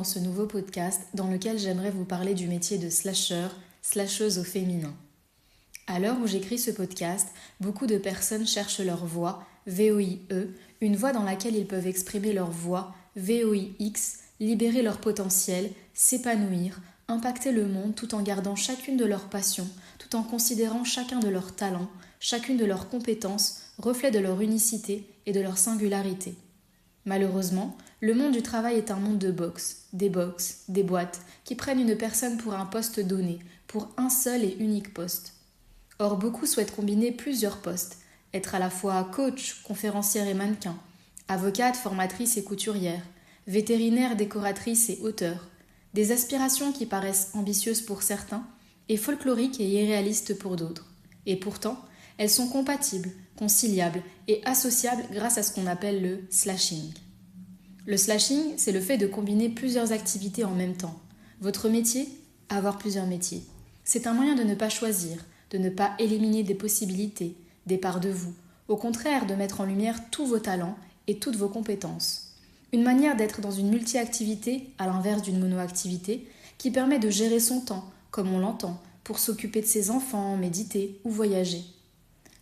dans ce nouveau podcast dans lequel j'aimerais vous parler du métier de slasher, slasheuse au féminin. À l'heure où j'écris ce podcast, beaucoup de personnes cherchent leur voix, VOIE, une voix dans laquelle ils peuvent exprimer leur voix, VOIX, libérer leur potentiel, s'épanouir, impacter le monde tout en gardant chacune de leurs passions, tout en considérant chacun de leurs talents, chacune de leurs compétences, reflet de leur unicité et de leur singularité. Malheureusement, le monde du travail est un monde de box, des boîtes, qui prennent une personne pour un poste donné, pour un seul et unique poste. Or, beaucoup souhaitent combiner plusieurs postes, être à la fois coach, conférencière et mannequin, avocate, formatrice et couturière, vétérinaire, décoratrice et auteur, des aspirations qui paraissent ambitieuses pour certains et folkloriques et irréalistes pour d'autres. Et pourtant, elles sont compatibles, conciliables et associables grâce à ce qu'on appelle le slashing. Le slashing, c'est le fait de combiner plusieurs activités en même temps. Votre métier, avoir plusieurs métiers. C'est un moyen de ne pas choisir, de ne pas éliminer des possibilités, des parts de vous. Au contraire, de mettre en lumière tous vos talents et toutes vos compétences. Une manière d'être dans une multi-activité, à l'inverse d'une mono-activité, qui permet de gérer son temps, comme on l'entend, pour s'occuper de ses enfants, méditer ou voyager.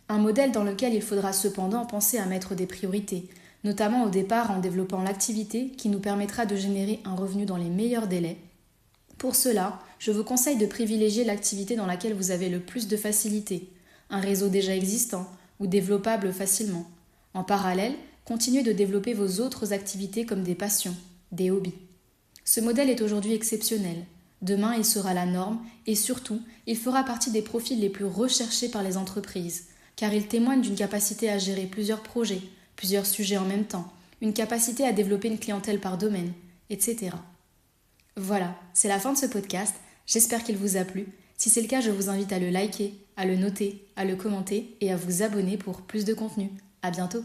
Un modèle dans lequel il faudra cependant penser à mettre des priorités, notamment au départ en développant l'activité qui nous permettra de générer un revenu dans les meilleurs délais. Pour cela, je vous conseille de privilégier l'activité dans laquelle vous avez le plus de facilité, un réseau déjà existant ou développable facilement. En parallèle, continuez de développer vos autres activités comme des passions, des hobbies. Ce modèle est aujourd'hui exceptionnel. Demain, il sera la norme et surtout, il fera partie des profils les plus recherchés par les entreprises, car il témoigne d'une capacité à gérer plusieurs projets, plusieurs sujets en même temps, une capacité à développer une clientèle par domaine, etc. Voilà, c'est la fin de ce podcast. J'espère qu'il vous a plu. Si c'est le cas, je vous invite à le liker, à le noter, à le commenter et à vous abonner pour plus de contenu. À bientôt!